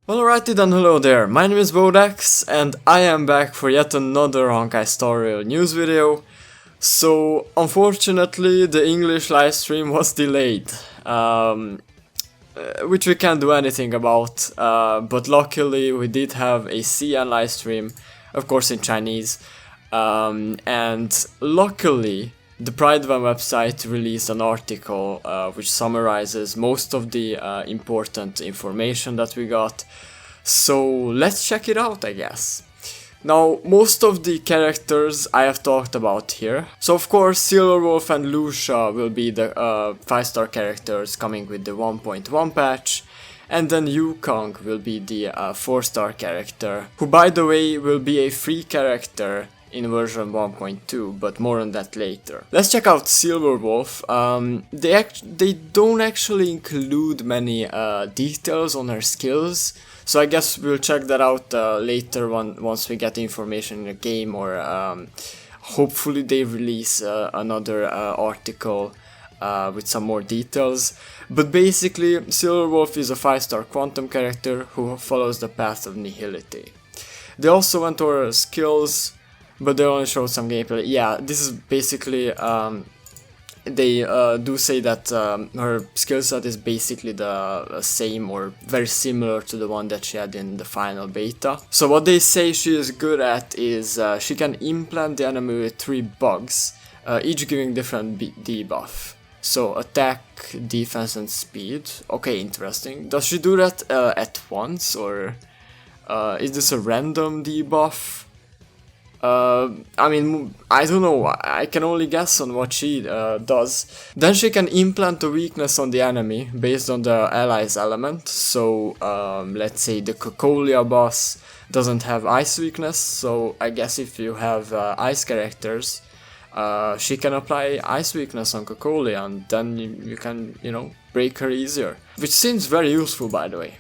Alrighty then, hello there, my name is Bodax and I am back for yet another Honkai Story news video. So, unfortunately the English livestream was delayed, which we can't do anything about, but luckily we did have a CN livestream, of course in Chinese, and luckily the Pride1 website released an article which summarizes most of the important information that we got. So let's check it out, I guess. Now, most of the characters I have talked about here. So of course Silverwolf and Lucia will be the 5-star characters coming with the 1.1 patch. And then Yukong will be the 4-star character, who by the way will be a free character in version 1.2, but more on that later. Let's check out Silverwolf. They don't actually include many details on her skills, so I guess we'll check that out later once we get information in the game, or hopefully they release another article with some more details. But basically, Silverwolf is a 5-star quantum character who follows the path of nihility. They also went over her skills, but they only showed some gameplay. Yeah, this is basically, they do say that her skill set is basically the same or very similar to the one that she had in the final beta. So what they say she is good at is she can implant the enemy with 3 bugs, each giving different debuff. So attack, defense and speed. Okay, interesting. Does she do that at once, or is this a random debuff? I mean, I don't know, I can only guess on what she does. Then she can implant a weakness on the enemy based on the ally's element. So, let's say the Cocolia boss doesn't have ice weakness, so I guess if you have ice characters, she can apply ice weakness on Cocolia, and then you can, break her easier. Which seems very useful, by the way.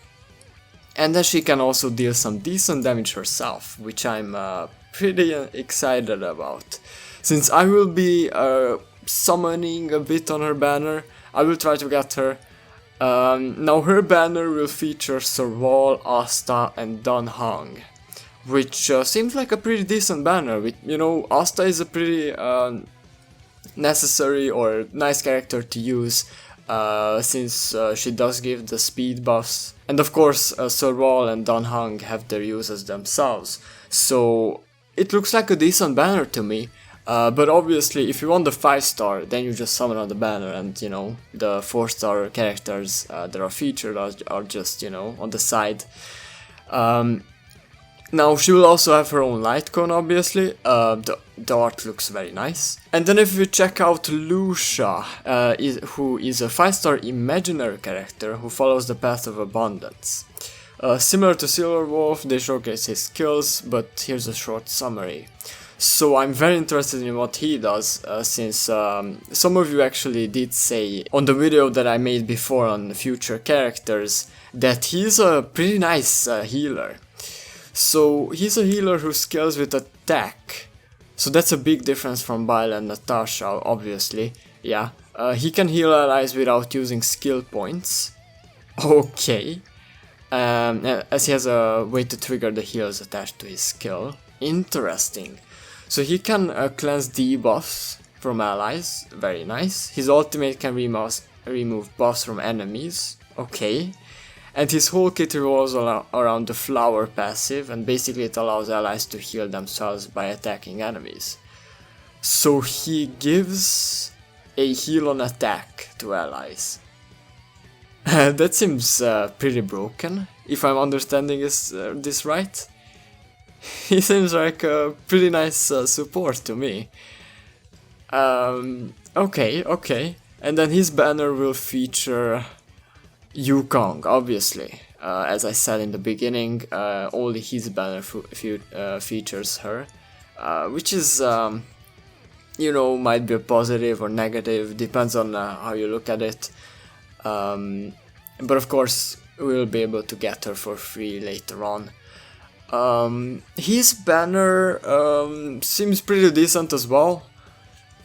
And then she can also deal some decent damage herself, which I'm pretty excited about. Since I will be summoning a bit on her banner, I will try to get her. Now her banner will feature Serval, Asta and Dan Hang, which seems like a pretty decent banner. Asta is a pretty necessary or nice character to use, since she does give the speed buffs. And of course Serval and Dan Hang have their uses themselves. So it looks like a decent banner to me, but obviously if you want the 5-star, then you just summon on the banner, and the 4-star characters that are featured are just on the side. Now she will also have her own light cone, obviously. The art looks very nice. And then if we check out Lucia, who is a 5-star imaginary character who follows the path of abundance. Similar to Silverwolf, they showcase his skills, but here's a short summary. So I'm very interested in what he does, since some of you actually did say on the video that I made before on future characters that he's a pretty nice healer. So he's a healer who scales with attack. So that's a big difference from Bile and Natasha, obviously. Yeah, he can heal allies without using skill points. Okay. As he has a way to trigger the heals attached to his skill. Interesting. So he can cleanse debuffs from allies, very nice. His ultimate can remove buffs from enemies, okay. And his whole kit revolves around the flower passive, and basically it allows allies to heal themselves by attacking enemies. So he gives a heal on attack to allies. That seems pretty broken, if I'm understanding this right. He seems like a pretty nice support to me. Okay. And then his banner will feature Yukong, obviously. As I said in the beginning, only his banner features her. Which is, might be a positive or negative, depends on how you look at it. But of course we'll be able to get her for free later on. His banner seems pretty decent as well.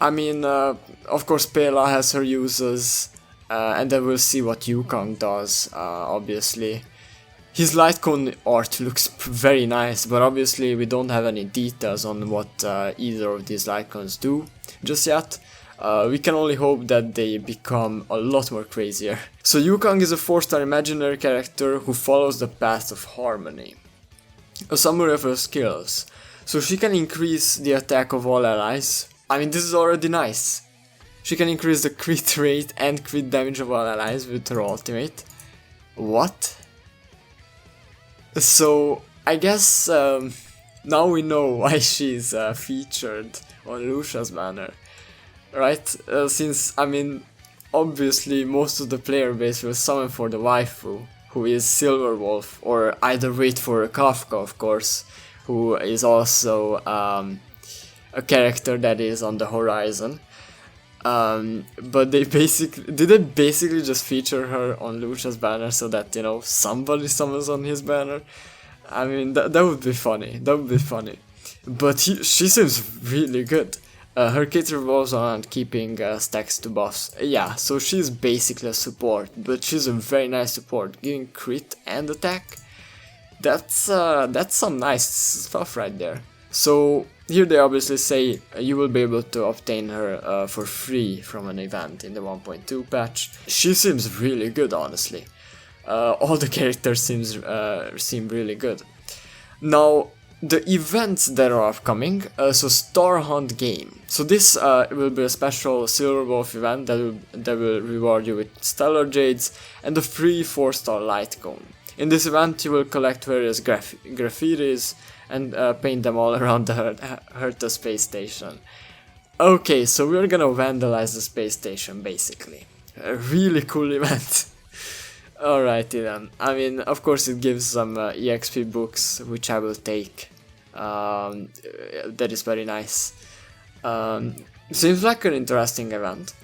I mean, of course Pela has her uses, and then we'll see what Yukong does, obviously. His light cone art looks very nice, but obviously we don't have any details on what either of these light cones do just yet. We can only hope that they become a lot more crazier. So Yukong is a 4-star imaginary character who follows the path of harmony. A summary of her skills. So she can increase the attack of all allies. I mean, this is already nice. She can increase the crit rate and crit damage of all allies with her ultimate. What? So I guess now we know why she's featured on Lucia's banner. Right? Since, I mean, obviously most of the player base will summon for the waifu, who is Silverwolf, or either wait for a Kafka, of course, who is also a character that is on the horizon. But they basically just feature her on Lucia's banner so that, you know, somebody summons on his banner. I mean, that would be funny. That would be funny. But she seems really good. Her kit revolves around keeping stacks to buffs. Yeah, so she's basically a support, but she's a very nice support, giving crit and attack. That's some nice stuff right there. So here they obviously say you will be able to obtain her for free from an event in the 1.2 patch. She seems really good, honestly. All the characters seem really good. Now, the events that are upcoming, so Star Hunt game. So this will be a special Silverwolf event that will reward you with Stellar Jades and a free 4-star light cone. In this event you will collect various graffitis and paint them all around the Herta space station. Okay, so we're gonna vandalize the space station basically. A really cool event. Alrighty then. I mean, of course it gives some EXP books, which I will take. That is very nice. Seems like an interesting event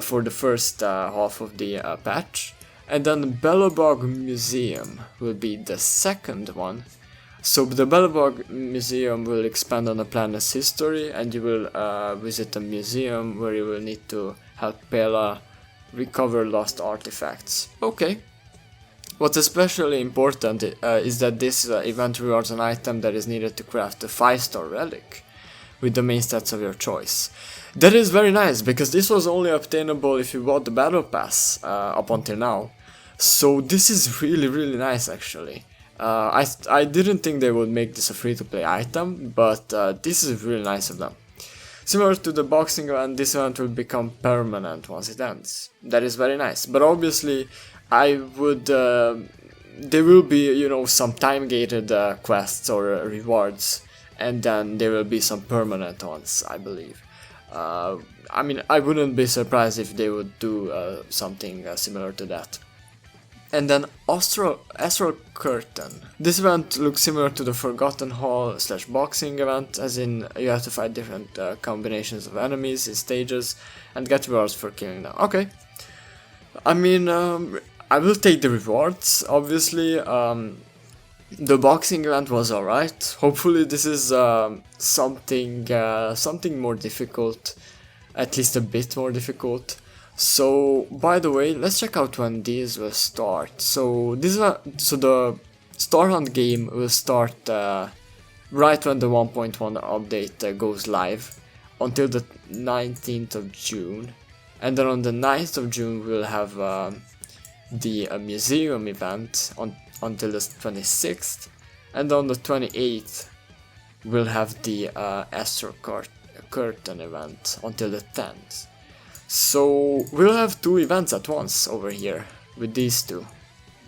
for the first half of the patch. And then Belobog Museum will be the second one. So the Belobog Museum will expand on the planet's history, and you will visit a museum where you will need to help Pela recover lost artifacts. Okay. What's especially important is that this event rewards an item that is needed to craft a 5-star relic with the main stats of your choice. That is very nice, because this was only obtainable if you bought the battle pass up until now. So this is really nice actually. I didn't think they would make this a free-to-play item, but this is really nice of them. Similar to the boxing event, this event will become permanent once it ends. That is very nice, but obviously I would, there will be, you know, some time-gated quests or rewards, and then there will be some permanent ones, I believe. I mean, I wouldn't be surprised if they would do something similar to that. And then Astral Curtain. This event looks similar to the Forgotten Hall / boxing event, as in you have to fight different combinations of enemies in stages and get rewards for killing them. Okay. I mean, I will take the rewards, obviously. The boxing event was alright. Hopefully this is something more difficult, at least a bit more difficult. So, by the way, let's check out when these will start. So the Star Hunt game will start right when the 1.1 update goes live, until the 19th of June. And then on the 9th of June we'll have the museum event until the 26th. And on the 28th we'll have the Astral Curtain event until the 10th. So we'll have 2 events at once over here with these 2.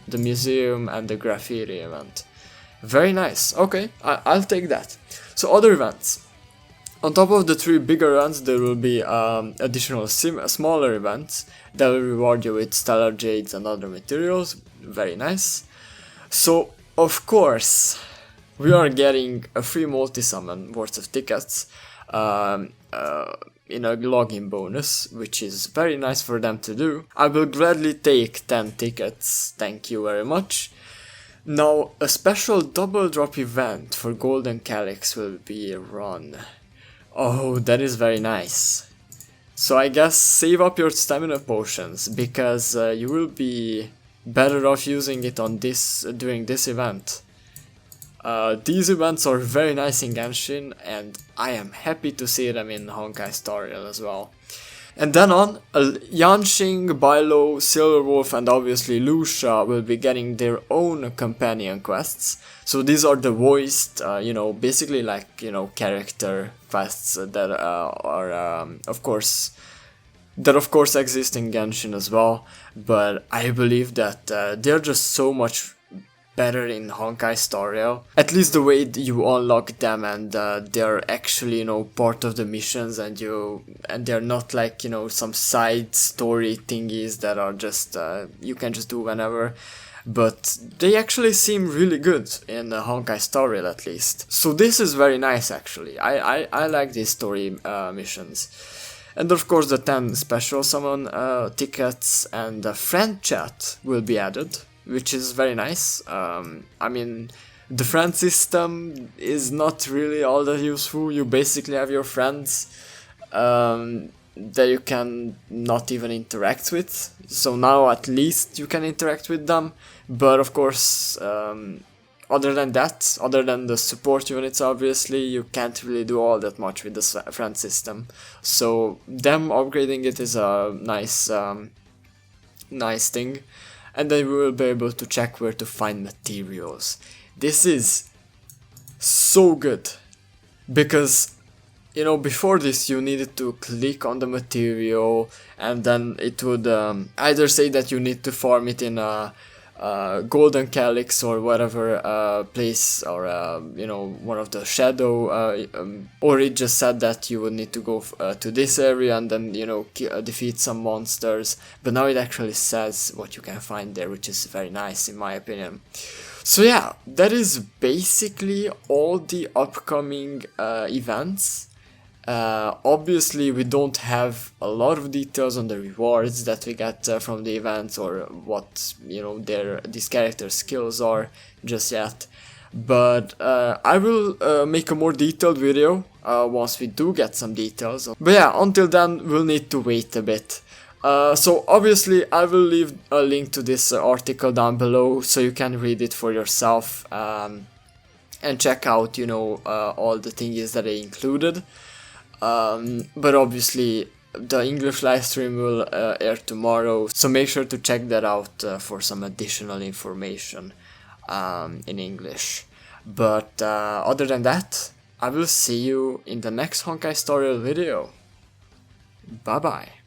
The museum and the graffiti event. Very nice. Okay, I'll take that. So other events. On top of the 3 bigger events, there will be additional smaller events that will reward you with Stellar Jades and other materials. Very nice. So, of course, we are getting a free multi-summon worth of tickets in a login bonus, which is very nice for them to do. I will gladly take 10 tickets, thank you very much. Now, a special double drop event for Golden Calyx will be run. Oh, that is very nice. So I guess save up your stamina potions, because you will be better off using it on this during this event. These events are very nice in Genshin, and I am happy to see them in Honkai Star Rail as well. And then on, Yanqing, Bailo, Silverwolf, and obviously Lucia will be getting their own companion quests. So these are the voiced, basically like, character quests that are, of course exist in Genshin as well. But I believe that they're just so much better in Honkai Star Rail. At least the way you unlock them, and they're actually, part of the missions, and they're not like, some side story thingies that are just, you can just do whenever. But they actually seem really good in Honkai Star Rail, at least. So this is very nice, actually. I like these story missions. And of course the 10 special summon tickets and friend chat will be added, which is very nice. I mean, the friend system is not really all that useful. You basically have your friends that you can not even interact with. So now at least you can interact with them. But of course, other than that, other than the support units, obviously, you can't really do all that much with the friend system. So them upgrading it is a nice thing. And then we will be able to check where to find materials. This is so good, because before this you needed to click on the material, and then it would either say that you need to farm it in a golden calyx or whatever place, or one of the shadow, or it just said that you would need to go to this area and then defeat some monsters. But now it actually says what you can find there, which is very nice in my opinion. So yeah, that is basically all the upcoming events. Obviously we don't have a lot of details on the rewards that we get from the events, or what these characters' skills are just yet, but I will make a more detailed video once we do get some details. But yeah, until then we'll need to wait a bit. So obviously I will leave a link to this article down below so you can read it for yourself and check out all the things that they included. But obviously the English live stream will air tomorrow, so make sure to check that out for some additional information in English. But other than that, I will see you in the next Honkai Star Rail video. Bye bye.